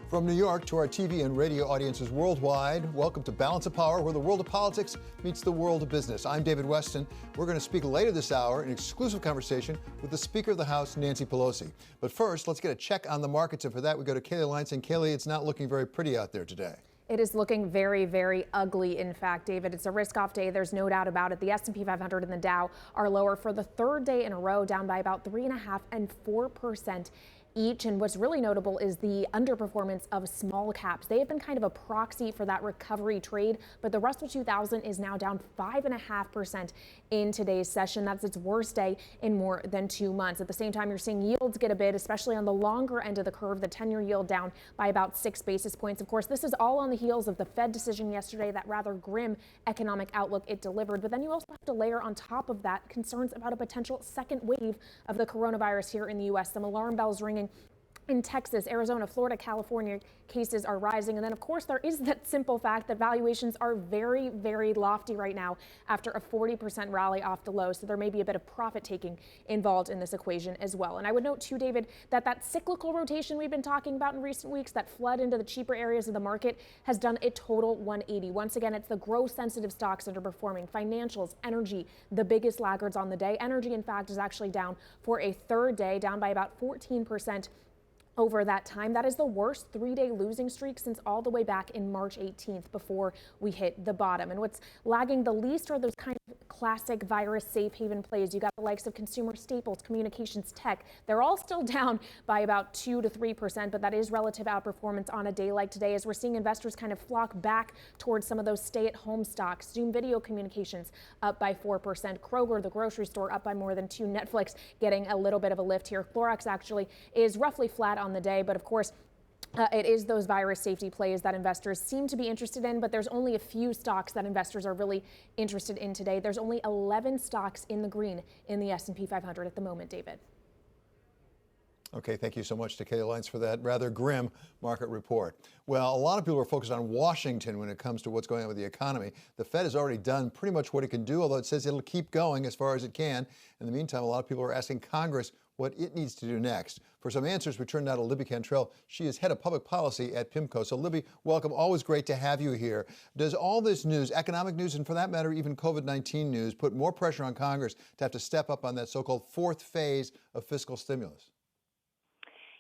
From New York to our TV and radio audiences worldwide, welcome to Balance of Power, where the world of politics meets the world of business. I'm David Westin. We're going to speak later this hour in an exclusive conversation with the Speaker of the House, Nancy Pelosi. But first, let's get a check on the markets, and for that, we go to Kaylee Lyons. And Kaylee, it's not looking very pretty out there today. It is looking very, very ugly, in fact, David. It's a risk-off day. There's no doubt about it. The S&P 500 and the Dow are lower for the third day in a row, down by about 3.5% and 4% each. And what's really notable is the underperformance of small caps. They have been kind of a proxy for that recovery trade, but the Russell 2000 is now down 5.5% in today's session. That's its worst day in more than 2 months. At the same time, you're seeing yields get a bid, especially on the longer end of the curve, the 10-year yield down by about 6 basis points. Of course, this is all on the heels of the Fed decision yesterday, that rather grim economic outlook it delivered. But then you also have to layer on top of that concerns about a potential second wave of the coronavirus here in the U.S. Some alarm bells ringing in Texas, Arizona, Florida, California. Cases are rising. And then, of course, there is that simple fact that valuations are very, very lofty right now after a 40% rally off the low. So there may be a bit of profit taking involved in this equation as well. And I would note, too, David, that cyclical rotation we've been talking about in recent weeks, that flood into the cheaper areas of the market, has done a total 180. Once again, it's the growth sensitive stocks that are performing. Financials, energy, the biggest laggards on the day. Energy, in fact, is actually down for a third day, down by about 14%. Over that time. That is the worst 3-day losing streak since all the way back in March 18th, before we hit the bottom. And what's lagging the least are those kind of classic virus safe haven plays. You got the likes of consumer staples, communications, tech. They're all still down by about 2 to 3%, but that is relative outperformance on a day like today, as we're seeing investors kind of flock back towards some of those stay-at-home stocks. Zoom Video Communications up by 4%. Kroger, the grocery store, up by more than 2%. Netflix getting a little bit of a lift here. Clorox actually is roughly flat on the day, but of course it is those virus safety plays that investors seem to be interested in, but there's only a few stocks that investors are really interested in today. There's only 11 stocks in the green in the S&P 500 at the moment, David. Okay, thank you so much to Kaylee Lyons for that rather grim market report. Well, a lot of people are focused on Washington when it comes to what's going on with the economy. The Fed has already done pretty much what it can do, although it says it'll keep going as far as it can. In the meantime, a lot of people are asking Congress what it needs to do next. For some answers, we turn now to Libby Cantrell. She is head of public policy at PIMCO. So, Libby, welcome. Always great to have you here. Does all this news, economic news, and for that matter, even COVID-19 news, put more pressure on Congress to have to step up on that so-called fourth phase of fiscal stimulus?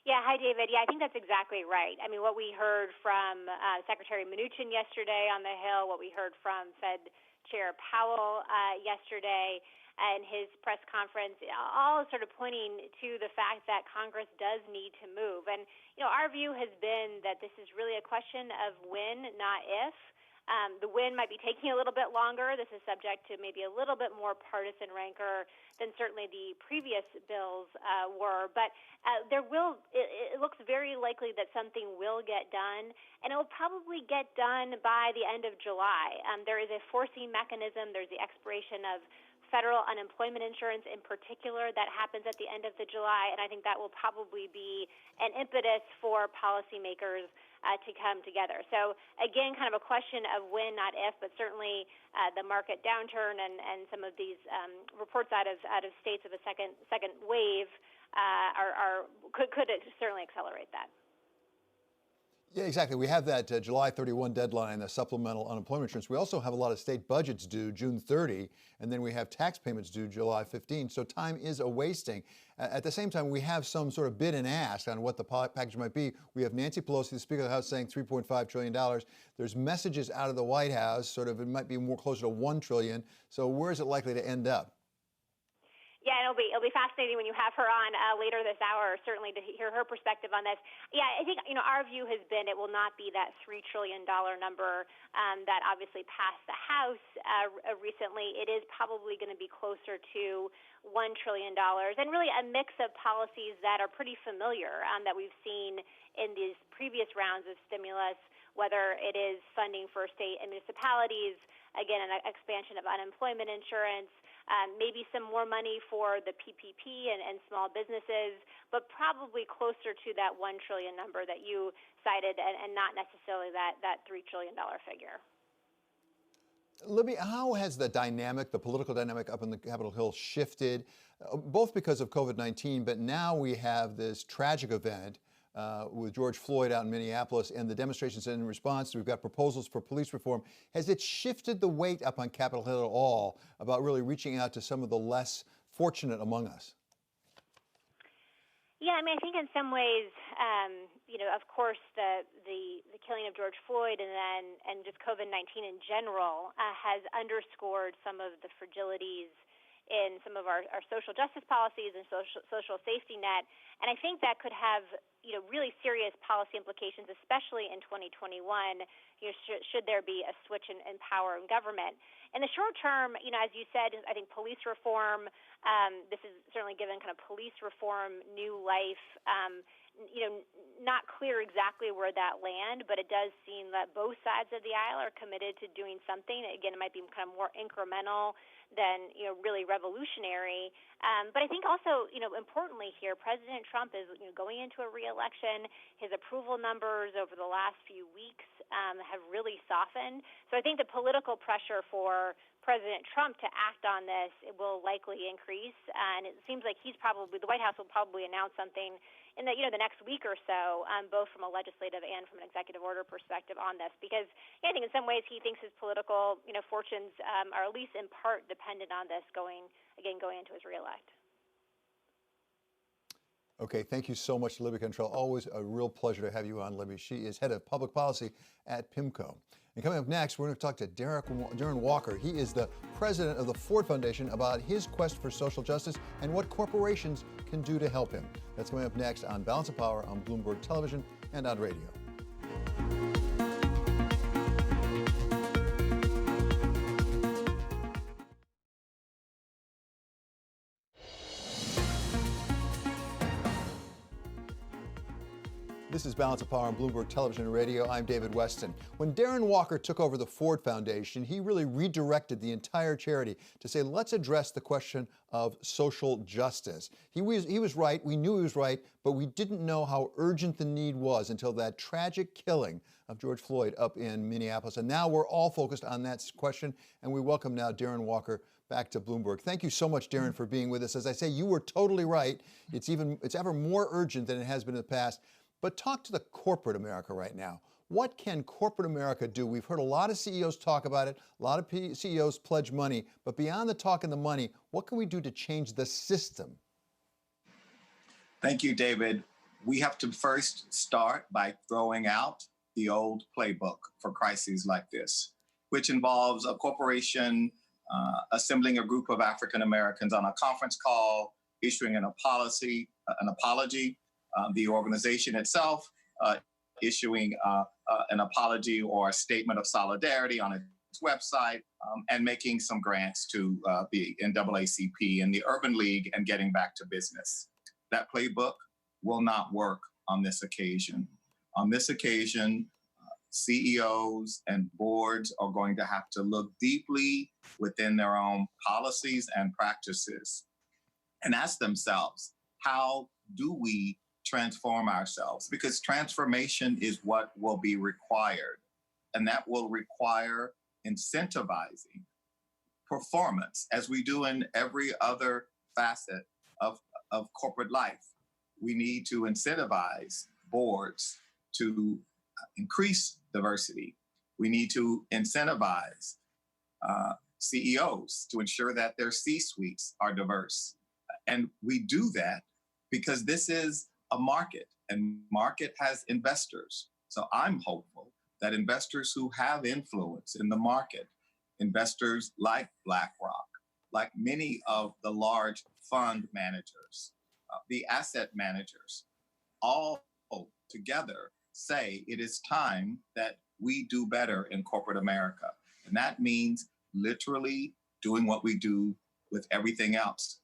Yeah, hi, David. Yeah, I think that's exactly right. I mean, what we heard from Secretary Mnuchin yesterday on the Hill, what we heard from Fed Chair Powell yesterday and his press conference, all sort of pointing to the fact that Congress does need to move. And, you know, our view has been that this is really a question of when, not if. The win might be taking a little bit longer. This is subject to maybe a little bit more partisan rancor than certainly the previous bills were. But it looks very likely that something will get done, and it will probably get done by the end of July. There is a forcing mechanism. There's the expiration of federal unemployment insurance in particular that happens at the end of July, and I think that will probably be an impetus for policymakers to come together. So again, kind of a question of when, not if, but certainly the market downturn and some of these reports out of states of a second wave could certainly accelerate that. Yeah, exactly. We have that July 31 deadline, the supplemental unemployment insurance. We also have a lot of state budgets due June 30, and then we have tax payments due July 15. So time is a wasting. At the same time, we have some sort of bid and ask on what the package might be. We have Nancy Pelosi, the Speaker of the House, saying $3.5 trillion. There's messages out of the White House, sort of it might be more closer to $1 trillion. So where is it likely to end up? Yeah, it'll be fascinating when you have her on later this hour, certainly to hear her perspective on this. Yeah, I think, our view has been it will not be that $3 trillion number that obviously passed the House recently. It is probably going to be closer to $1 trillion, and really a mix of policies that are pretty familiar that we've seen in these previous rounds of stimulus, whether it is funding for state and municipalities, again, an expansion of unemployment insurance, maybe some more money for the PPP and small businesses, but probably closer to that $1 trillion number that you cited and not necessarily that $3 trillion figure. Libby, how has the political dynamic up in the Capitol Hill shifted, both because of COVID-19, but now we have this tragic event with George Floyd out in Minneapolis and the demonstrations in response. We've got proposals for police reform. Has it shifted the weight up on Capitol Hill at all about really reaching out to some of the less fortunate among us? Yeah, I mean, I think in some ways, of course, the killing of George Floyd and just COVID-19 in general has underscored some of the fragilities in some of our social justice policies and social safety net. And I think that could have, really serious policy implications, especially in 2021, should there be a switch in power in government. In the short term, as you said, I think police reform, this is certainly given kind of police reform new life. Not clear exactly where that land, but it does seem that both sides of the aisle are committed to doing something. Again, it might be kind of more incremental than really revolutionary. But I think also, importantly here, President Trump is going into a re-election. His approval numbers over the last few weeks have really softened. So I think the political pressure for President Trump to act on this, it will likely increase. And it seems like the White House will probably announce something in the next week or so, both from a legislative and from an executive order perspective on this, because I think in some ways he thinks his political fortunes are at least in part dependent on this going into his reelect. Okay, thank you so much, Libby Cantrell. Always a real pleasure to have you on, Libby. She is head of public policy at PIMCO. And coming up next, we're going to talk to Darren Walker. He is the president of the Ford Foundation about his quest for social justice and what corporations can do to help him. That's coming up next on Balance of Power on Bloomberg Television and on radio. This is Balance of Power on Bloomberg Television and Radio. I'm David Westin. When Darren Walker took over the Ford Foundation, he really redirected the entire charity to say, let's address the question of social justice. He was right. We knew he was right, but we didn't know how urgent the need was until that tragic killing of George Floyd up in Minneapolis. And now we're all focused on that question, and we welcome now Darren Walker back to Bloomberg. Thank you so much, Darren, for being with us. As I say, you were totally right. It's ever more urgent than it has been in the past. But talk to the corporate America right now. What can corporate America do? We've heard a lot of CEOs talk about it. A lot of CEOs pledge money. But beyond the talk and the money, what can we do to change the system? Thank you, David. We have to first start by throwing out the old playbook for crises like this, which involves a corporation assembling a group of African Americans on a conference call, issuing an apology, the organization itself issuing an apology or a statement of solidarity on its website, and making some grants to the NAACP and the Urban League and getting back to business. That playbook will not work on this occasion. On this occasion, CEOs and boards are going to have to look deeply within their own policies and practices and ask themselves, how do we transform ourselves? Because transformation is what will be required, and that will require incentivizing performance, as we do in every other facet of corporate life. We need to incentivize boards to increase diversity. We need to incentivize CEOs to ensure that their C-suites are diverse. And we do that because this is a market, and market has investors. So I'm hopeful that investors who have influence in the market, investors like BlackRock, like many of the large fund managers, the asset managers, all together say it is time that we do better in corporate America. And that means literally doing what we do with everything else,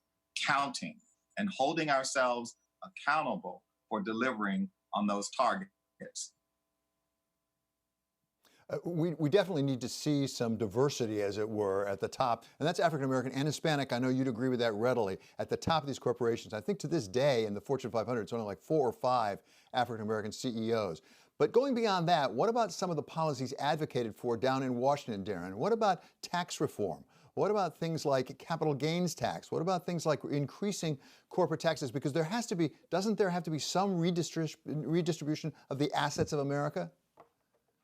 counting and holding ourselves accountable for delivering on those targets. We definitely need to see some diversity, as it were, at the top. And that's African American and Hispanic. I know you'd agree with that readily. At the top of these corporations, I think to this day in the Fortune 500, it's only like 4 or 5 African American CEOs. But going beyond that, what about some of the policies advocated for down in Washington, Darren? What about tax reform? What about things like capital gains tax? What about things like increasing corporate taxes? Because there has to be, doesn't there have to be some redistribution of the assets of America?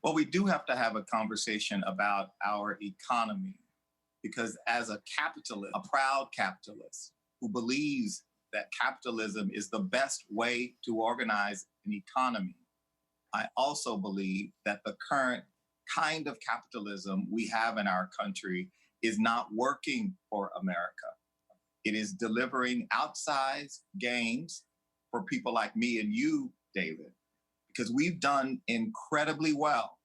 Well, we do have to have a conversation about our economy, because as a capitalist, a proud capitalist who believes that capitalism is the best way to organize an economy, I also believe that the current kind of capitalism we have in our country is not working for America. It is delivering outsized gains for people like me and you, David, because we've done incredibly well.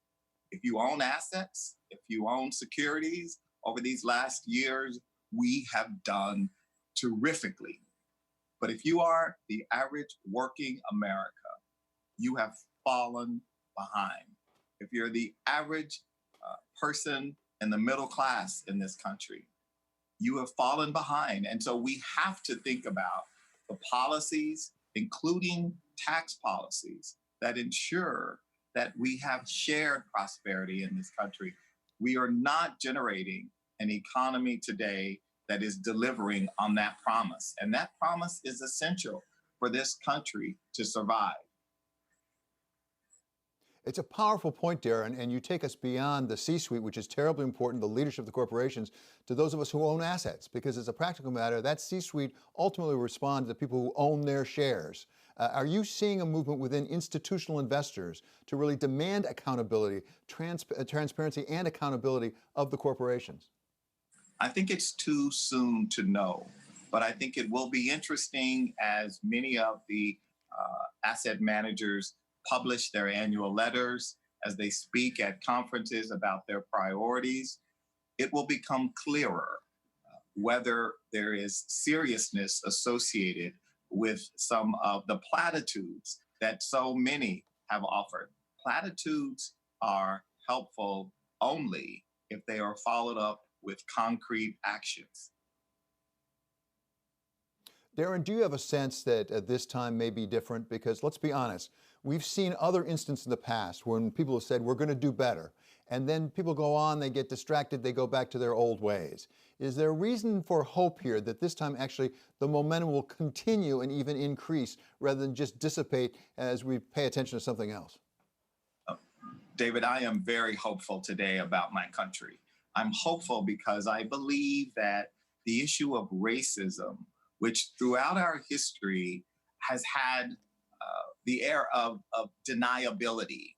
If you own assets, if you own securities over these last years, we have done terrifically. But if you are the average working America, you have fallen behind. If you're the average person in the middle class in this country, you have fallen behind. And so we have to think about the policies, including tax policies, that ensure that we have shared prosperity in this country. We are not generating an economy today that is delivering on that promise. And that promise is essential for this country to survive. It's a powerful point, Darren, and you take us beyond the C-suite, which is terribly important, the leadership of the corporations, to those of us who own assets. Because as a practical matter, that C-suite ultimately responds to people who own their shares. Are you seeing a movement within institutional investors to really demand accountability, transparency and accountability of the corporations? I think it's too soon to know, but I think it will be interesting as many of the asset managers publish their annual letters, as they speak at conferences about their priorities. It will become clearer whether there is seriousness associated with some of the platitudes that so many have offered. Platitudes are helpful only if they are followed up with concrete actions. Darren, do you have a sense that this time may be different? Because let's be honest, we've seen other instances in the past when people have said, we're going to do better. And then people go on, they get distracted, they go back to their old ways. Is there reason for hope here that this time actually the momentum will continue and even increase rather than just dissipate as we pay attention to something else? David, I am very hopeful today about my country. I'm hopeful because I believe that the issue of racism, which throughout our history has had the air of deniability.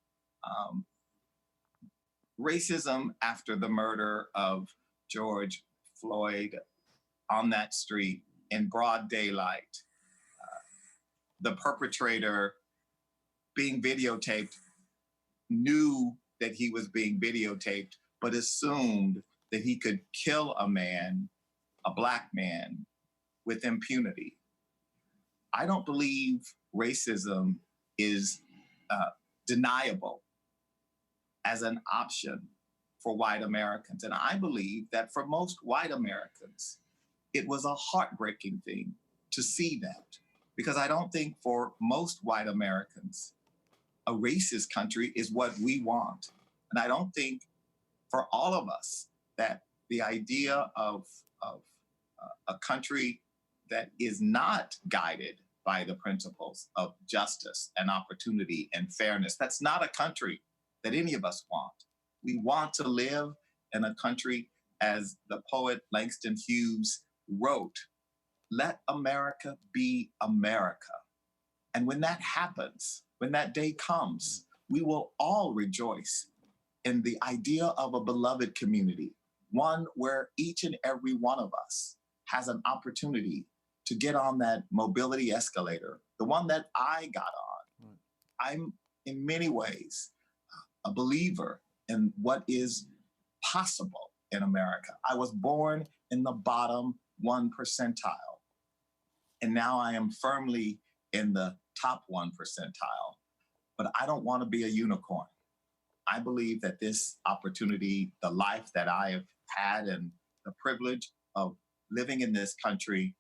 Racism after the murder of George Floyd on that street in broad daylight, the perpetrator being videotaped knew that he was being videotaped, but assumed that he could kill a man, a Black man, with impunity. I don't believe racism is deniable as an option for white Americans. And I believe that for most white Americans, it was a heartbreaking thing to see that. Because I don't think for most white Americans, a racist country is what we want. And I don't think for all of us that the idea of a country that is not guided by the principles of justice and opportunity and fairness, that's not a country that any of us want. We want to live in a country, as the poet Langston Hughes wrote, let America be America. And when that happens, when that day comes, we will all rejoice in the idea of a beloved community, one where each and every one of us has an opportunity to get on that mobility escalator, the one that I got on. I'm in many ways a believer in what is possible in America. I was born in the bottom 1 percentile, and now I am firmly in the top 1 percentile, but I don't want to be a unicorn. I believe that this opportunity, the life that I have had and the privilege of living in this country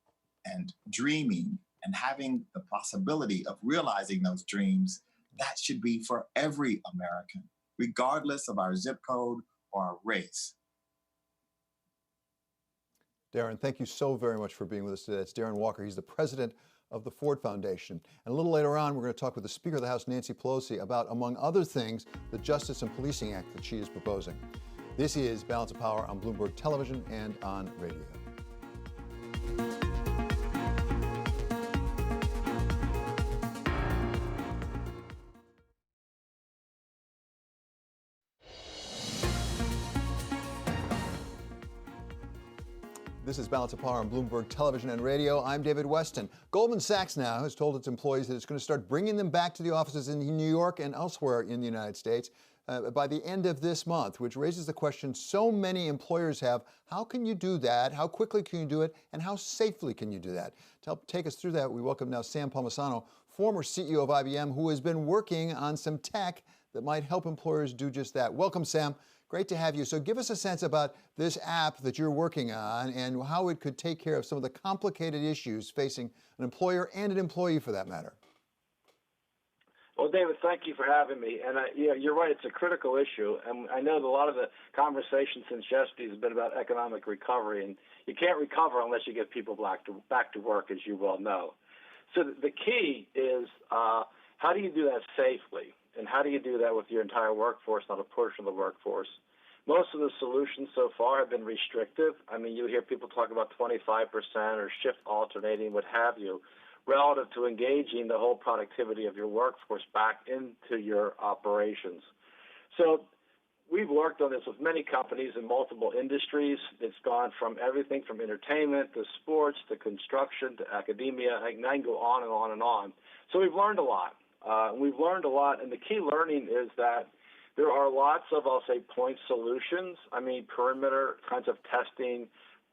and dreaming and having the possibility of realizing those dreams, that should be for every American, regardless of our zip code or our race. Darren, thank you so very much for being with us today. It's Darren Walker. He's the president of the Ford Foundation. And a little later on, we're going to talk with the Speaker of the House, Nancy Pelosi, about, among other things, the Justice and Policing Act that she is proposing. This is Balance of Power on Bloomberg Television and on radio. This is Balance of Power on Bloomberg Television and Radio. I'm David Westin. Goldman Sachs now has told its employees that it's going to start bringing them back to the offices in New York and elsewhere in the United States by the end of this month, which raises the question so many employers have: how can you do that? How quickly can you do it? And how safely can you do that? To help take us through that, we welcome now Sam Palmisano, former CEO of IBM, who has been working on some tech that might help employers do just that. Welcome, Sam. Great to have you. So give us a sense about this app that you're working on and how it could take care of some of the complicated issues facing an employer and an employee, for that matter. Well, David, thank you for having me. And you're right, it's a critical issue. And I know that a lot of the conversation since yesterday has been about economic recovery. And you can't recover unless you get people back to work, as you well know. So the key is how do you do that safely? And how do you do that with your entire workforce, not a portion of the workforce? Most of the solutions so far have been restrictive. I mean, you hear people talk about 25% or shift alternating, what have you, relative to engaging the whole productivity of your workforce back into your operations. So we've worked on this with many companies in multiple industries. It's gone from everything from entertainment to sports to construction to academia. I can go on and on and on. So we've learned a lot. And the key learning is that there are lots of, I'll say, point solutions. I mean, perimeter kinds of testing,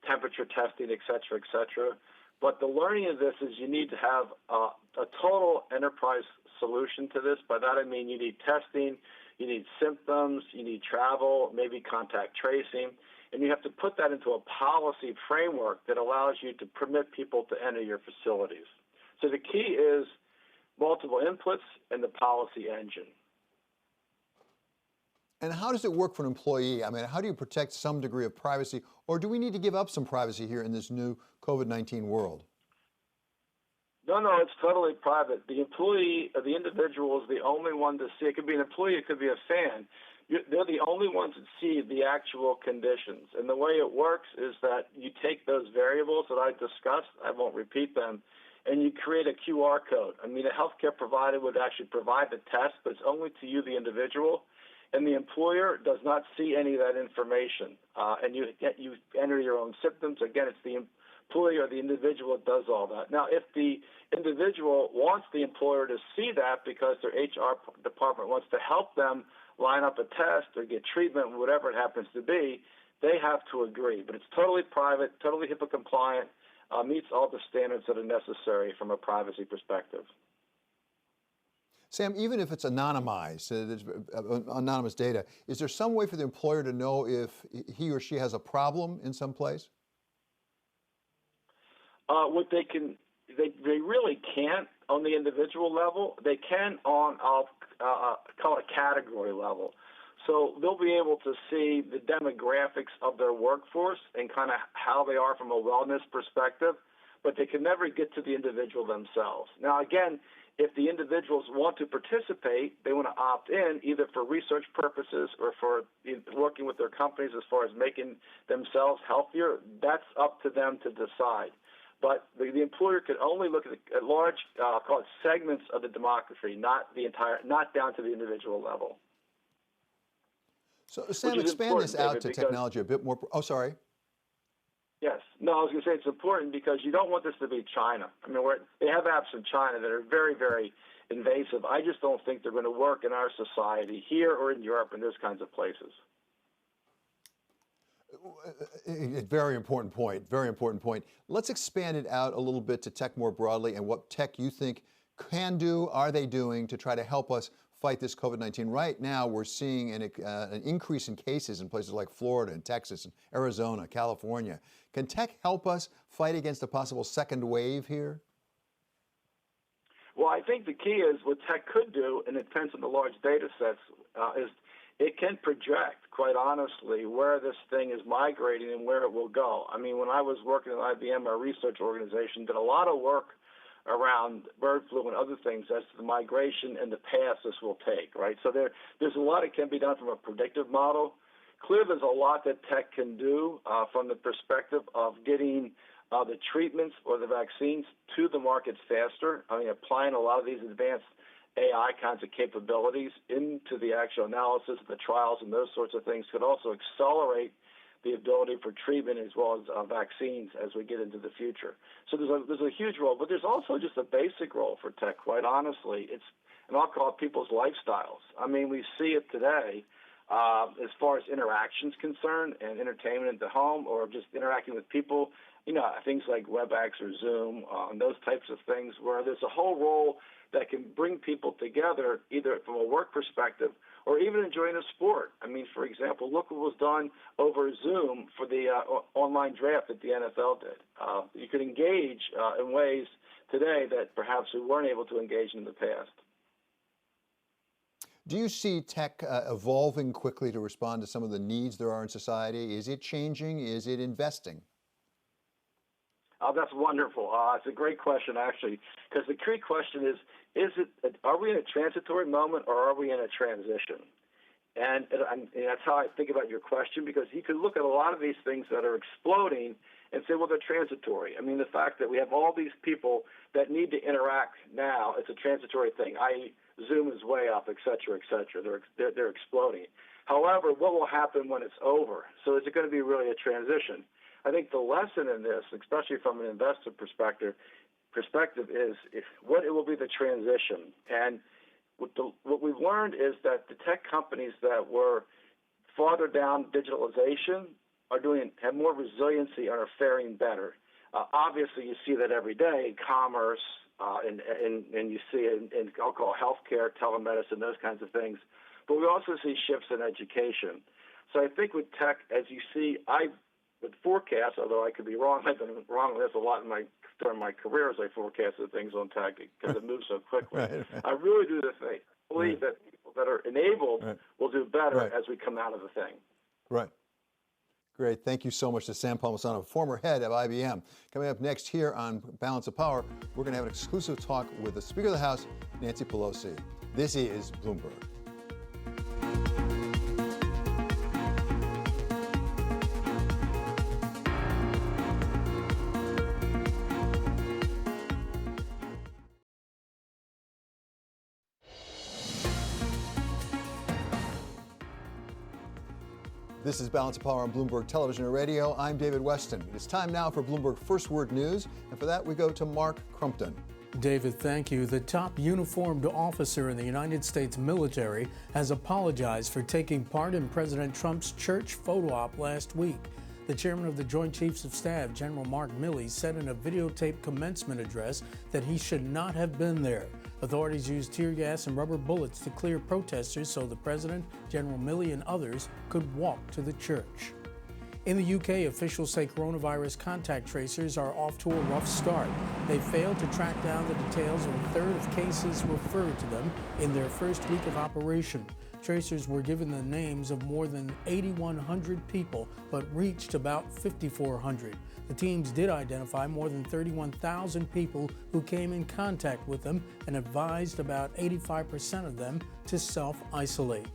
temperature testing, et cetera. But the learning of this is you need to have a total enterprise solution to this. By that I mean you need testing, you need symptoms, you need travel, maybe contact tracing, and you have to put that into a policy framework that allows you to permit people to enter your facilities. So the key is multiple inputs and the policy engine. And how does it work for an employee? I mean, how do you protect some degree of privacy, or do we need to give up some privacy here in this new COVID-19 world? No, it's totally private. The employee, the individual is the only one to see. It could be an employee, it could be a fan. They're the only ones that see the actual conditions. And the way it works is that you take those variables that I discussed, I won't repeat them, and you create a QR code. I mean, a healthcare provider would actually provide the test, but it's only to you, the individual, and the employer does not see any of that information. And you enter your own symptoms. Again, it's the employee or the individual that does all that. Now, if the individual wants the employer to see that because their HR department wants to help them line up a test or get treatment, whatever it happens to be, they have to agree. But it's totally private, totally HIPAA compliant, meets all the standards that are necessary from a privacy perspective. Sam, even if it's anonymized, anonymous data, is there some way for the employer to know if he or she has a problem in some place? They really can't on the individual level. They can on, I'll call it category level. So they'll be able to see the demographics of their workforce and kind of how they are from a wellness perspective, but they can never get to the individual themselves. Now, again, if the individuals want to participate, they want to opt in either for research purposes or for working with their companies as far as making themselves healthier, that's up to them to decide. But the employer could only look at large, call it segments of the demography, not down to the individual level. So, Sam, expand this out to technology a bit more. Oh, sorry. Yes. No, I was going to say it's important because you don't want this to be China. I mean, they have apps in China that are very, very invasive. I just don't think they're going to work in our society here or in Europe and those kinds of places. Very important point. Very important point. Let's expand it out a little bit to tech more broadly and what tech you think can do, are they doing to try to help us fight this COVID-19. Right now, we're seeing an increase in cases in places like Florida and Texas and Arizona, California. Can tech help us fight against a possible second wave here? Well, I think the key is what tech could do, and it depends on the large data sets, is it can project, quite honestly, where this thing is migrating and where it will go. I mean, when I was working at IBM, our research organization did a lot of work around bird flu and other things as to the migration and the path this will take, right? So there's a lot that can be done from a predictive model. Clearly, there's a lot that tech can do from the perspective of getting the treatments or the vaccines to the markets faster. I mean, applying a lot of these advanced AI kinds of capabilities into the actual analysis of the trials and those sorts of things could also accelerate the ability for treatment as well as vaccines as we get into the future. So there's a huge role, but there's also just a basic role for tech, quite honestly. And I'll call it people's lifestyles. I mean, we see it today as far as interactions concerned and entertainment at the home or just interacting with people, things like WebEx or Zoom and those types of things where there's a whole role that can bring people together either from a work perspective or even enjoying a sport. I mean, for example, look what was done over Zoom for the online draft that the NFL did. You could engage in ways today that perhaps we weren't able to engage in the past. Do you see tech evolving quickly to respond to some of the needs there are in society? Is it changing? Is it investing? Oh, that's wonderful. It's a great question, actually, because the key question is are we in a transitory moment or are we in a transition? And that's how I think about your question, because you could look at a lot of these things that are exploding and say, well, they're transitory. I mean, the fact that we have all these people that need to interact now, it's a transitory thing, i.e. Zoom is way up, et cetera, et cetera. They're exploding. However, what will happen when it's over? So is it going to be really a transition? I think the lesson in this, especially from an investor perspective is what it will be the transition. And what we've learned is that the tech companies that were farther down digitalization have more resiliency and are faring better. Obviously, you see that every day in commerce, and you see it in I'll call healthcare, telemedicine, those kinds of things. But we also see shifts in education. So I think with tech, as you see, I would forecast, although I could be wrong. I've been wrong with this a lot during my career as I forecasted things on tech because it moves so quickly. Right. I really do believe that people that are enabled will do better as we come out of the thing. Right. Great. Thank you so much to Sam Palmisano, former head of IBM. Coming up next here on Balance of Power, we're going to have an exclusive talk with the Speaker of the House, Nancy Pelosi. This is Bloomberg. This is Balance of Power on Bloomberg Television and Radio. I'm David Westin. It's time now for Bloomberg First Word News, and for that we go to Mark Crumpton. David, thank you. The top uniformed officer in the United States military has apologized for taking part in President Trump's church photo op last week. The chairman of the Joint Chiefs of Staff, General Mark Milley, said in a videotaped commencement address that he should not have been there. Authorities used tear gas and rubber bullets to clear protesters so the president, General Milley, and others could walk to the church. In the UK, officials say coronavirus contact tracers are off to a rough start. They failed to track down the details of a third of cases referred to them in their first week of operation. Tracers were given the names of more than 8,100 people, but reached about 5,400. The teams did identify more than 31,000 people who came in contact with them and advised about 85% of them to self-isolate.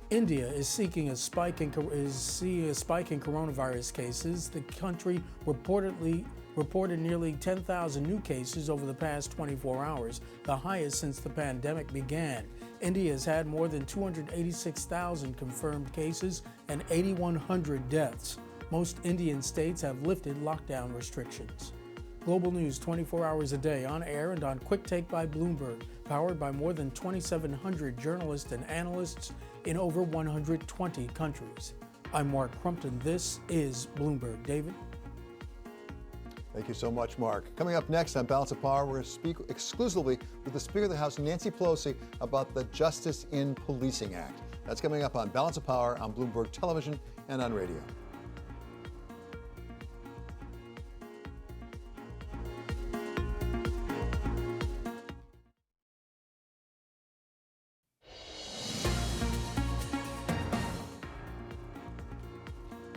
India is seeing a spike in coronavirus cases. The country reported nearly 10,000 new cases over the past 24 hours, the highest since the pandemic began. India has had more than 286,000 confirmed cases and 8,100 deaths. Most Indian states have lifted lockdown restrictions. Global news 24 hours a day, on air and on Quick Take by Bloomberg, powered by more than 2,700 journalists and analysts in over 120 countries. I'm Mark Crumpton. This is Bloomberg. David? Thank you so much, Mark. Coming up next on Balance of Power, we're going to speak exclusively with the Speaker of the House, Nancy Pelosi, about the Justice in Policing Act. That's coming up on Balance of Power on Bloomberg Television and on radio.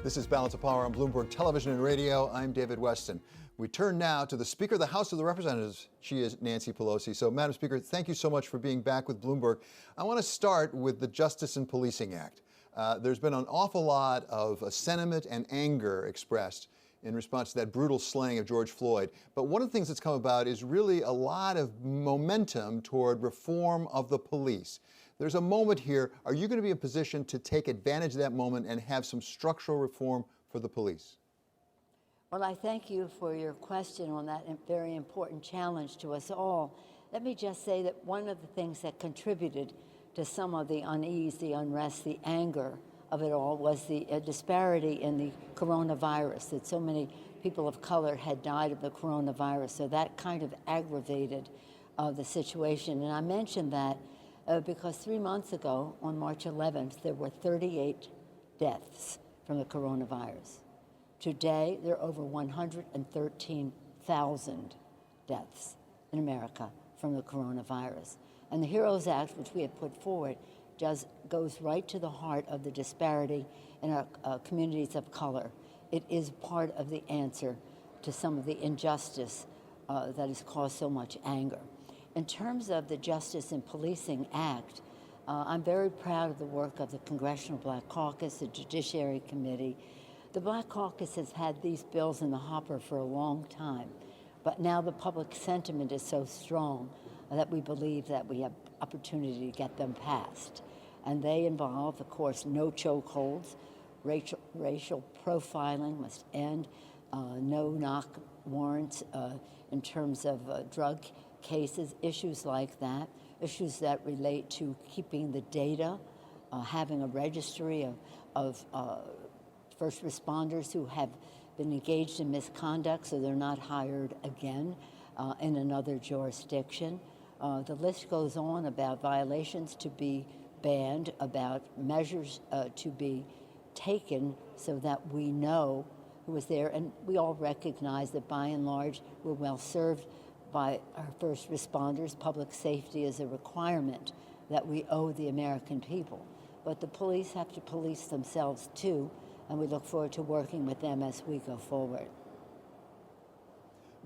This is Balance of Power on Bloomberg Television and Radio. I'm David Westin. We turn now to the Speaker of the House of the Representatives. She is Nancy Pelosi. So, Madam Speaker, thank you so much for being back with Bloomberg. I want to start with the Justice and Policing Act. There's been an awful lot of sentiment and anger expressed in response to that brutal slaying of George Floyd. But one of the things that's come about is really a lot of momentum toward reform of the police. There's a moment here. Are you going to be in a position to take advantage of that moment and have some structural reform for the police? Well, I thank you for your question on that very important challenge to us all. Let me just say that one of the things that contributed to some of the unease, the unrest, the anger of it all was the disparity in the coronavirus, that so many people of color had died of the coronavirus. So that kind of aggravated the situation. And I mentioned that because 3 months ago, on March 11th, there were 38 deaths from the coronavirus. Today, there are over 113,000 deaths in America from the coronavirus. And the HEROES Act, which we have put forward, goes right to the heart of the disparity in our communities of color. It is part of the answer to some of the injustice that has caused so much anger. In terms of the Justice and Policing Act, I'm very proud of the work of the Congressional Black Caucus, the Judiciary Committee. The Black Caucus has had these bills in the hopper for a long time, but now the public sentiment is so strong that we believe that we have opportunity to get them passed. And they involve, of course, no chokeholds, racial profiling must end, no-knock warrants in terms of drug cases, issues like that, issues that relate to keeping the data, having a registry of first responders who have been engaged in misconduct so they're not hired again in another jurisdiction. The list goes on about violations to be banned, about measures to be taken so that we know who was there. And we all recognize that by and large we're well served by our first responders. Public safety is a requirement that we owe the American people. But the police have to police themselves too, and we look forward to working with them as we go forward.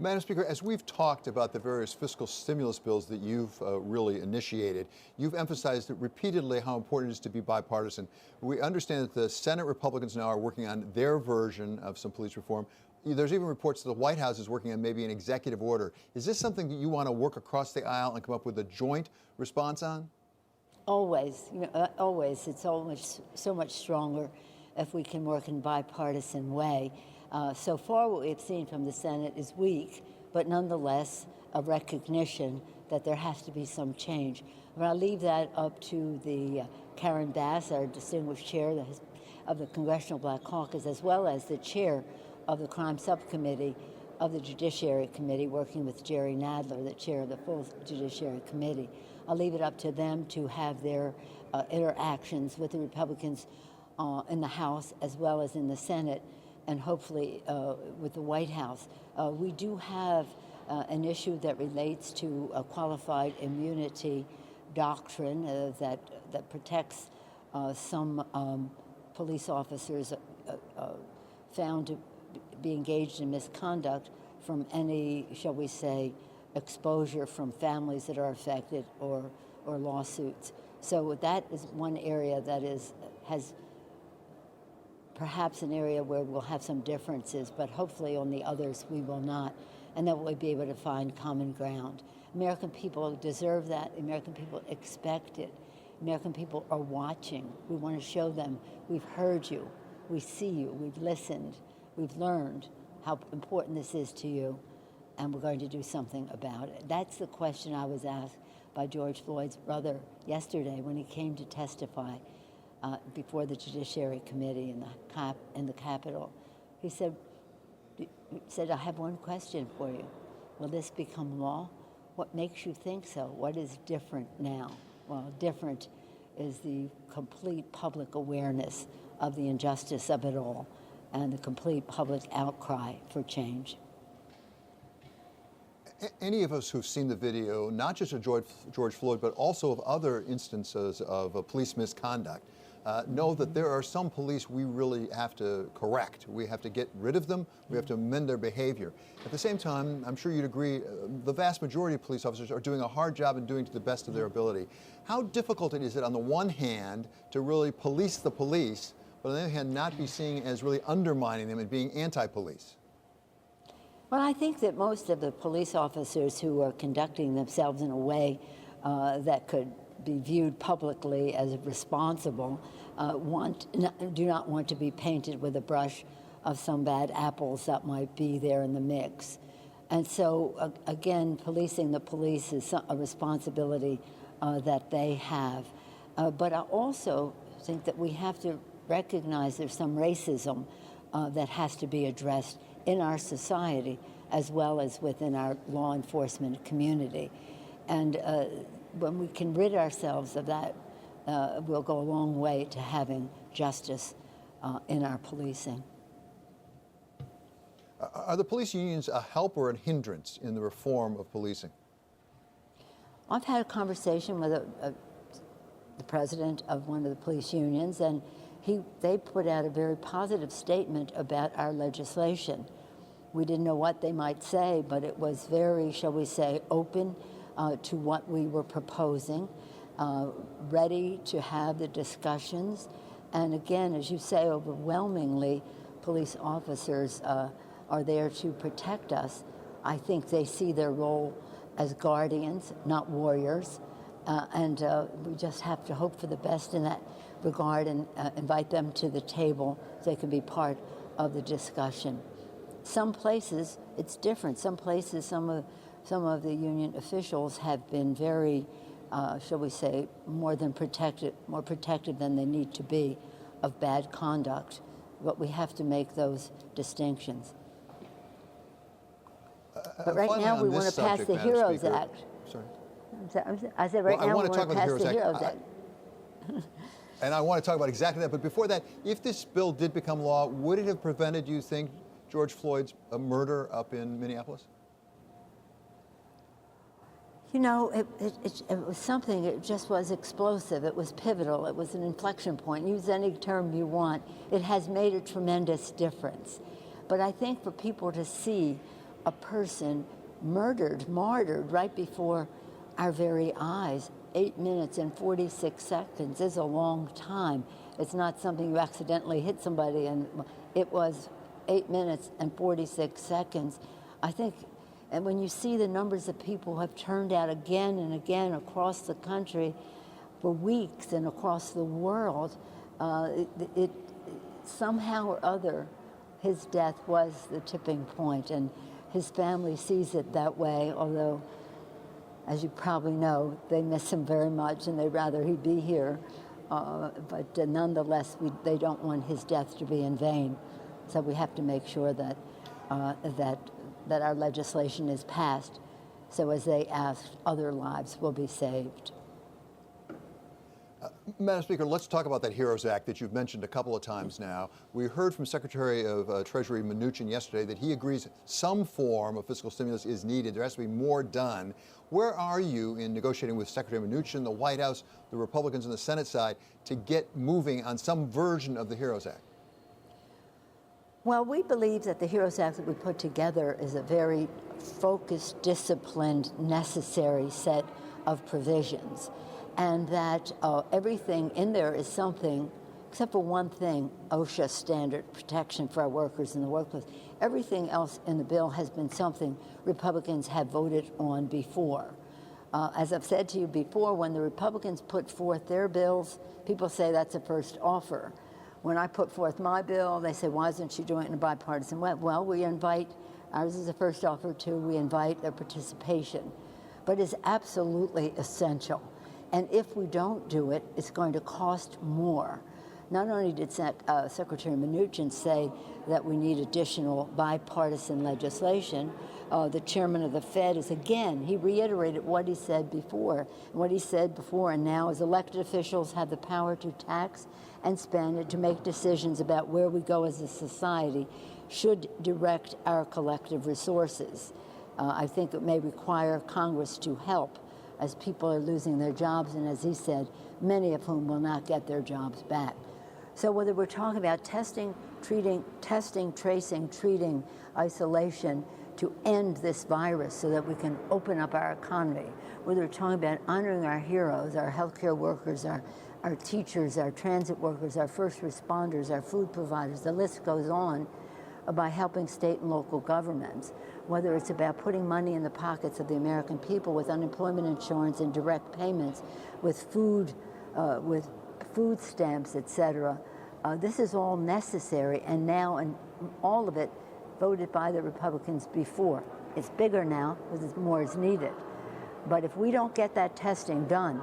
Madam Speaker, as we've talked about the various fiscal stimulus bills that you've really initiated, you've emphasized repeatedly how important it is to be bipartisan. We understand that the Senate Republicans now are working on their version of some police reform. There's even reports that the White House is working on maybe an executive order. Is this something that you want to work across the aisle and come up with a joint response on? Always, always. It's always so much stronger if we can work in a bipartisan way. So far, what we've seen from the Senate is weak, but nonetheless a recognition that there has to be some change. But I'll leave that up to the Karen Bass, our distinguished chair of the Congressional Black Caucus, as well as the chair of the Crime Subcommittee of the Judiciary Committee, working with Jerry Nadler, the chair of the full Judiciary Committee. I'll leave it up to them to have their interactions with the Republicans in the House as well as in the Senate, and hopefully with the White House. We do have an issue that relates to a qualified immunity doctrine that protects some police officers found to be engaged in misconduct from any, shall we say, exposure from families that are affected or lawsuits. So that is one area that has perhaps an area where we'll have some differences, but hopefully on the others we will not, and that we'll be able to find common ground. American people deserve that. American people expect it. American people are watching. We want to show them we've heard you, we see you, we've listened, we've learned how important this is to you, and we're going to do something about it. That's the question I was asked by George Floyd's brother yesterday when he came to testify before the Judiciary Committee in the Capitol. He said, I have one question for you. Will this become law? What makes you think so? What is different now? Well, different is the complete public awareness of the injustice of it all and the complete public outcry for change. Any of us who've seen the video, not just of George Floyd, but also of other instances of police misconduct, know that there are some police we really have to correct. We have to get rid of them. We have to amend their behavior. At the same time, I'm sure you'd agree, the vast majority of police officers are doing a hard job and doing to the best of their ability. How difficult is it, on the one hand, to really police the police, but on the other hand, not be seen as really undermining them and being anti-police? Well, I think that most of the police officers who are conducting themselves in a way that could be viewed publicly as responsible do not want to be painted with a brush of some bad apples that might be there in the mix. And so, again, policing the police is a responsibility that they have. But I also think that we have to recognize there's some racism that has to be addressed in our society as well as within our law enforcement community. And when we can rid ourselves of that, we'll go a long way to having justice in our policing. Are the police unions a help or a hindrance in the reform of policing? I've had a conversation with the president of one of the police unions, and they put out a very positive statement about our legislation. We didn't know what they might say, but it was very, shall we say, open to what we were proposing, ready to have the discussions. And again, as you say, overwhelmingly, police officers are there to protect us. I think they see their role as guardians, not warriors. And we just have to hope for the best in that regard and invite them to the table so they can be part of the discussion. Some places, it's different. Some places, some of the union officials have been very, shall we say, more protective than they need to be of bad conduct. But we have to make those distinctions. But right now we want to pass the HEROES Act. Sorry. I said right now we want to pass the HEROES Act. And I want to talk about exactly that. But before that, if this bill did become law, would it have prevented, you think, George Floyd's murder up in Minneapolis? You know, it was something, it just was explosive. It was pivotal. It was an inflection point. Use any term you want. It has made a tremendous difference. But I think for people to see a person murdered, martyred right before our very eyes, 8 minutes and 46 seconds is a long time. It's not something you accidentally hit somebody, and it was 8 minutes and 46 seconds. I think, and when you see the numbers of people who have turned out again and again across the country for weeks and across the world, it somehow or other, his death was the tipping point, and his family sees it that way, although, as you probably know, they miss him very much and they'd rather he be here. But nonetheless, they don't want his death to be in vain. So we have to make sure that that our legislation is passed, so as they asked, other lives will be saved. Madam Speaker, let's talk about that HEROES Act that you've mentioned a couple of times now. We heard from Secretary of Treasury Mnuchin yesterday that he agrees some form of fiscal stimulus is needed. There has to be more done. Where are you in negotiating with Secretary Mnuchin, the White House, the Republicans on the Senate side, to get moving on some version of the HEROES Act? Well, we believe that the HEROES Act that we put together is a very focused, disciplined, necessary set of provisions, and that everything in there is something, except for one thing, OSHA standard protection for our workers in the workplace. Everything else in the bill has been something Republicans have voted on before. As I've said to you before, when the Republicans put forth their bills, people say that's a first offer. When I put forth my bill, they say, why isn't she doing it in a bipartisan way? Well, we invite, ours is a first offer too, we invite their participation. But it's absolutely essential. And if we don't do it, it's going to cost more. Not only did Secretary Mnuchin say that we need additional bipartisan legislation, the chairman of the Fed is, again, he reiterated what he said before. And what he said before and now is elected officials have the power to tax and spend and to make decisions about where we go as a society should direct our collective resources. I think it may require Congress to help as people are losing their jobs, and as he said, many of whom will not get their jobs back. So whether we're talking about testing, tracing, treating, isolation to end this virus so that we can open up our economy, whether we're talking about honoring our heroes, our healthcare workers, our teachers, our transit workers, our first responders, our food providers, the list goes on, by helping state and local governments, whether it's about putting money in the pockets of the American people with unemployment insurance and direct payments, with food stamps, etc. This is all necessary, and now, and all of it voted by the Republicans before. It's bigger now because more is needed. But if we don't get that testing done,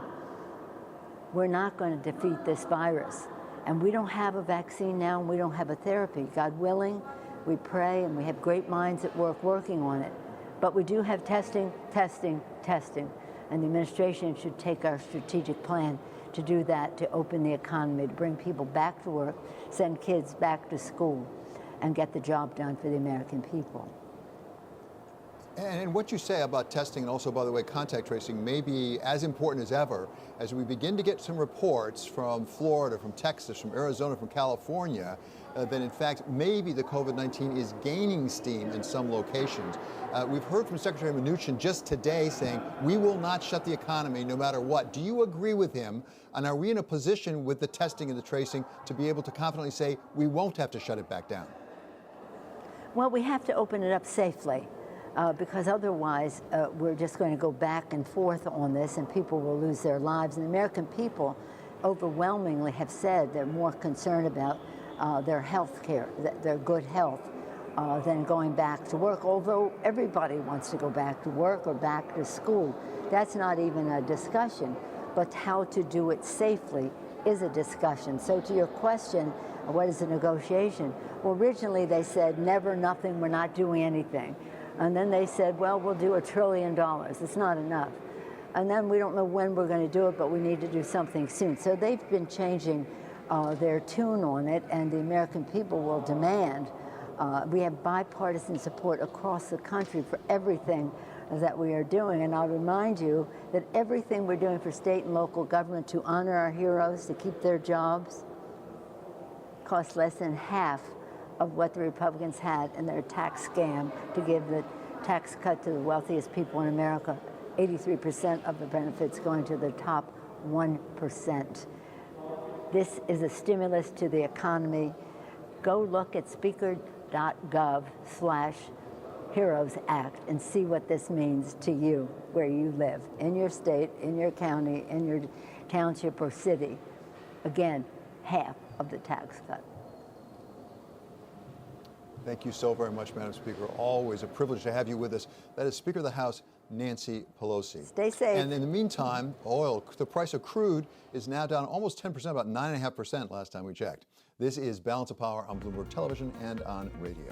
we're not going to defeat this virus. And we don't have a vaccine now, and we don't have a therapy. God willing, we pray, and we have great minds at work working on it. But we do have testing. And the administration should take our strategic plan to do that, to open the economy, to bring people back to work, send kids back to school, and get the job done for the American people. And what you say about testing, and also, by the way, contact tracing, may be as important as ever as we begin to get some reports from Florida, from Texas, from Arizona, from California, that in fact maybe the COVID-19 is gaining steam in some locations. We've heard from Secretary Mnuchin just today saying we will not shut the economy no matter what. Do you agree with him? And are we in a position with the testing and the tracing to be able to confidently say we won't have to shut it back down? Well, we have to open it up safely. Because otherwise we're just going to go back and forth on this, and people will lose their lives. And the American people overwhelmingly have said they're more concerned about their health care, their good health, than going back to work, although everybody wants to go back to work or back to school. That's not even a discussion, but how to do it safely is a discussion. So to your question, what is a negotiation? Well, originally they said never, nothing, we're not doing anything. And then they said, well, we'll do $1 trillion. It's not enough. And then we don't know when we're going to do it, but we need to do something soon. So they've been changing their tune on it, and the American people will demand. We have bipartisan support across the country for everything that we are doing. And I'll remind you that everything we're doing for state and local government to honor our heroes, to keep their jobs, costs less than half of what the Republicans had in their tax scam to give the tax cut to the wealthiest people in America. 83% of the benefits going to the top 1%. This is a stimulus to the economy. Go look at speaker.gov/Heroes Act and see what this means to you where you live, in your state, in your county, in your township or city. Again, half of the tax cut. Thank you so very much, Madam Speaker. Always a privilege to have you with us. That is Speaker of the House, Nancy Pelosi. Stay safe. And in the meantime, the price of crude is now down almost 10%, about 9.5% last time we checked. This is Balance of Power on Bloomberg Television and on radio.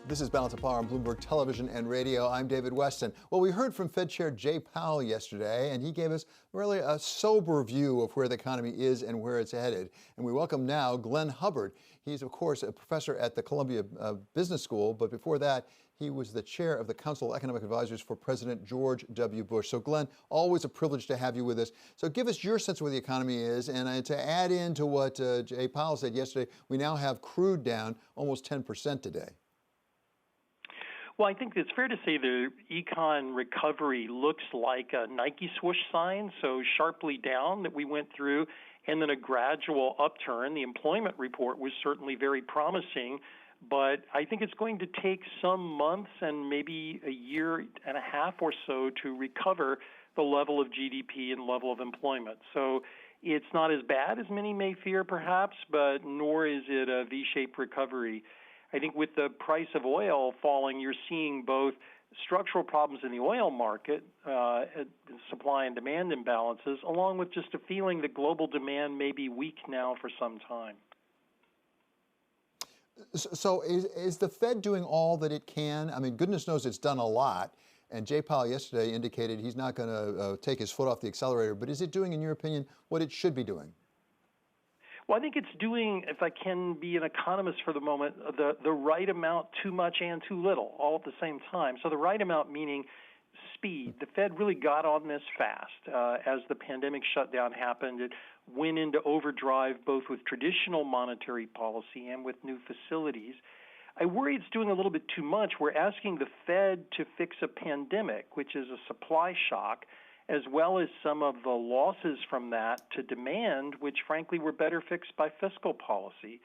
This is Balance of Power on Bloomberg Television and radio. I'm David Westin. Well, we heard from Fed Chair Jay Powell yesterday, and he gave us really a sober view of where the economy is and where it's headed. And we welcome now Glenn Hubbard. He's, of course, a professor at the Columbia Business School, but before that, he was the chair of the Council of Economic Advisors for President George W. Bush. So, Glenn, always a privilege to have you with us. So give us your sense of where the economy is, and to add into what Jay Powell said yesterday, we now have crude down almost 10% today. Well, I think it's fair to say the econ recovery looks like a Nike swoosh sign, so sharply down that we went through, and then a gradual upturn. The employment report was certainly very promising, but I think it's going to take some months and maybe a year and a half or so to recover the level of GDP and level of employment. So it's not as bad as many may fear, perhaps, but nor is it a V-shaped recovery. I think with the price of oil falling, you're seeing both structural problems in the oil market, supply and demand imbalances, along with just a feeling that global demand may be weak now for some time. So is the Fed doing all that it can? I mean, goodness knows it's done a lot. And Jay Powell yesterday indicated he's not going to take his foot off the accelerator. But is it doing, in your opinion, what it should be doing? Well, I think it's doing, if I can be an economist for the moment, the right amount, too much and too little, all at the same time. So the right amount meaning speed. The Fed really got on this fast. As the pandemic shutdown happened, it went into overdrive both with traditional monetary policy and with new facilities. I worry it's doing a little bit too much. We're asking the Fed to fix a pandemic, which is a supply shock, as well as some of the losses from that to demand, which frankly were better fixed by fiscal policy.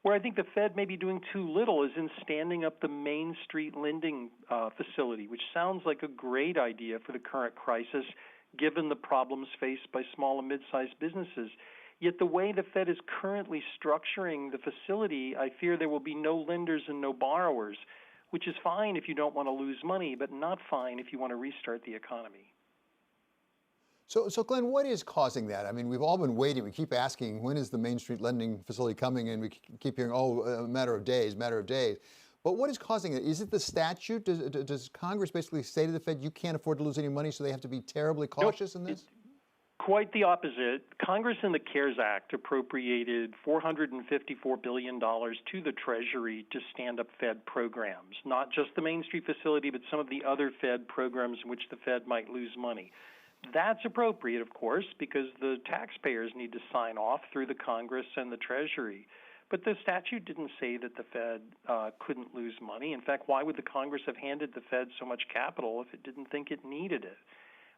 Where I think the Fed may be doing too little is in standing up the Main Street lending facility, which sounds like a great idea for the current crisis, given the problems faced by small and mid-sized businesses. Yet the way the Fed is currently structuring the facility, I fear there will be no lenders and no borrowers, which is fine if you don't want to lose money, but not fine if you want to restart the economy. So Glenn, what is causing that? I mean, we've all been waiting. We keep asking, when is the Main Street lending facility coming? And we keep hearing, oh, a matter of days, matter of days. But what is causing it? Is it the statute? Does Congress basically say to the Fed, you can't afford to lose any money, so they have to be terribly cautious in this? Quite the opposite. Congress in the CARES Act appropriated $454 billion to the Treasury to stand up Fed programs, not just the Main Street facility, but some of the other Fed programs in which the Fed might lose money. That's appropriate, of course, because the taxpayers need to sign off through the Congress and the Treasury. But the statute didn't say that the Fed couldn't lose money. In fact, why would the Congress have handed the Fed so much capital if it didn't think it needed it?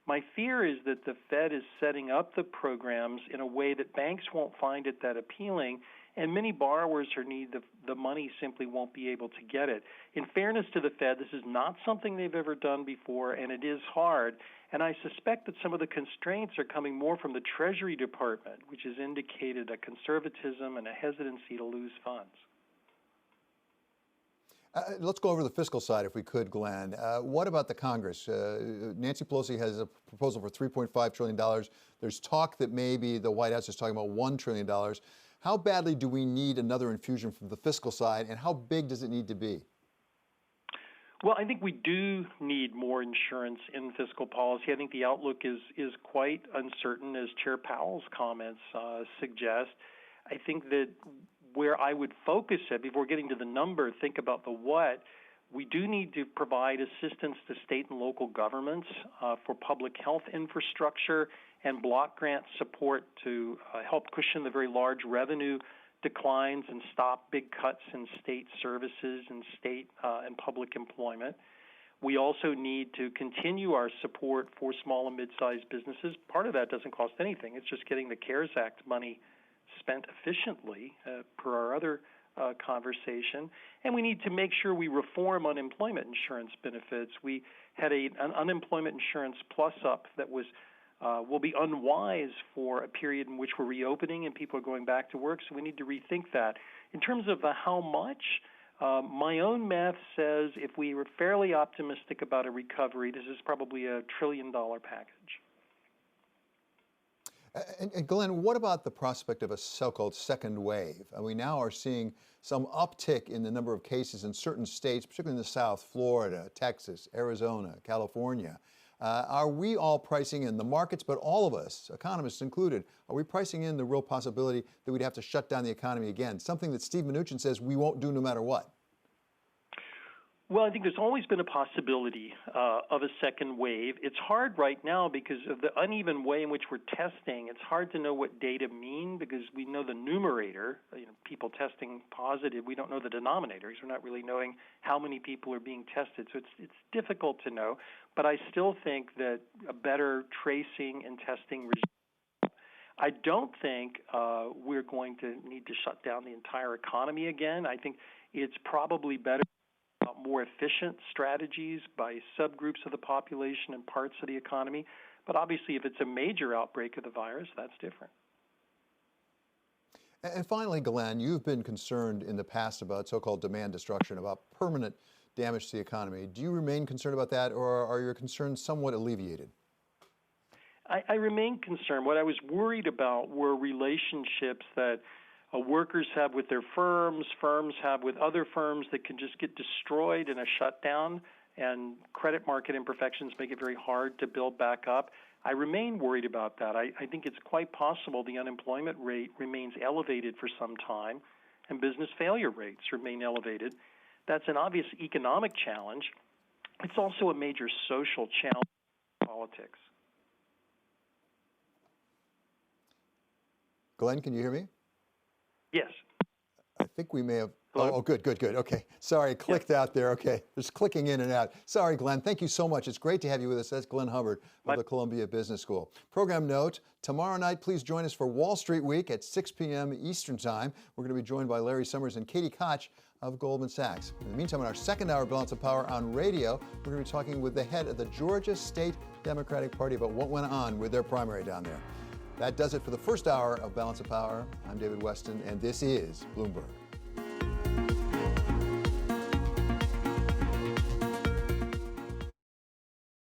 My fear is that the Fed is setting up the programs in a way that banks won't find it that appealing, and many borrowers who need the money simply won't be able to get it. In fairness to the Fed, this is not something they've ever done before, and it is hard. And I suspect that some of the constraints are coming more from the Treasury Department, which has indicated a conservatism and a hesitancy to lose funds. Let's go over the fiscal side, if we could, Glenn. What about the Congress? Nancy Pelosi has a proposal for $3.5 trillion. There's talk that maybe the White House is talking about $1 trillion. How badly do we need another infusion from the fiscal side, and how big does it need to be? Well, I think we do need more insurance in fiscal policy. I think the outlook is quite uncertain, as Chair Powell's comments suggest. I think that where I would focus it, before getting to the number, think about the what. We do need to provide assistance to state and local governments for public health infrastructure and block grant support to help cushion the very large revenue declines and stop big cuts in state services and state and public employment. We also need to continue our support for small and mid-sized businesses. Part of that doesn't cost anything. It's just getting the CARES Act money spent efficiently per our other conversation. And we need to make sure we reform unemployment insurance benefits. We had an unemployment insurance plus up that will be unwise for a period in which we're reopening and people are going back to work, so we need to rethink that. In terms of the how much, my own math says if we were fairly optimistic about a recovery, this is probably a $1 trillion package. And Glenn, what about the prospect of a so-called second wave? We now are seeing some uptick in the number of cases in certain states, particularly in the South, Florida, Texas, Arizona, California. Are we all pricing in, the markets, but all of us, economists included, are we pricing in the real possibility that we'd have to shut down the economy again, something that Steve Mnuchin says we won't do no matter what? Well, I think there's always been a possibility of a second wave. It's hard right now because of the uneven way in which we're testing. It's hard to know what data mean because we know the numerator, people testing positive. We don't know the denominators. We're not really knowing how many people are being tested. So it's difficult to know. But I still think that a better tracing and testing regime. I don't think we're going to need to shut down the entire economy again. I think it's probably better more efficient strategies by subgroups of the population and parts of the economy. But obviously, if it's a major outbreak of the virus, that's different. And finally, Glenn, you've been concerned in the past about so-called demand destruction, about permanent damage to the economy. Do you remain concerned about that, or are your concerns somewhat alleviated? I remain concerned. What I was worried about were relationships that workers have with their firms have with other firms that can just get destroyed in a shutdown. and credit market imperfections make it very hard to build back up. I remain worried about that. I think it's quite possible the unemployment rate remains elevated for some time, and business failure rates remain elevated. That's an obvious economic challenge. It's also a major social challenge in politics. Glenn, can you hear me? Yes. I think we may have. Hello? Oh, good. Okay. Sorry, it clicked out there. Okay. Just clicking in and out. Sorry, Glenn. Thank you so much. It's great to have you with us. That's Glenn Hubbard of the Columbia Business School. Program note, tomorrow night, please join us for Wall Street Week at 6 p.m. Eastern Time. We're going to be joined by Larry Summers and Katie Koch of Goldman Sachs. In the meantime, in our second hour of Balance of Power on radio, we're going to be talking with the head of the Georgia State Democratic Party about what went on with their primary down there. That does it for the first hour of Balance of Power. I'm David Westin, and this is Bloomberg.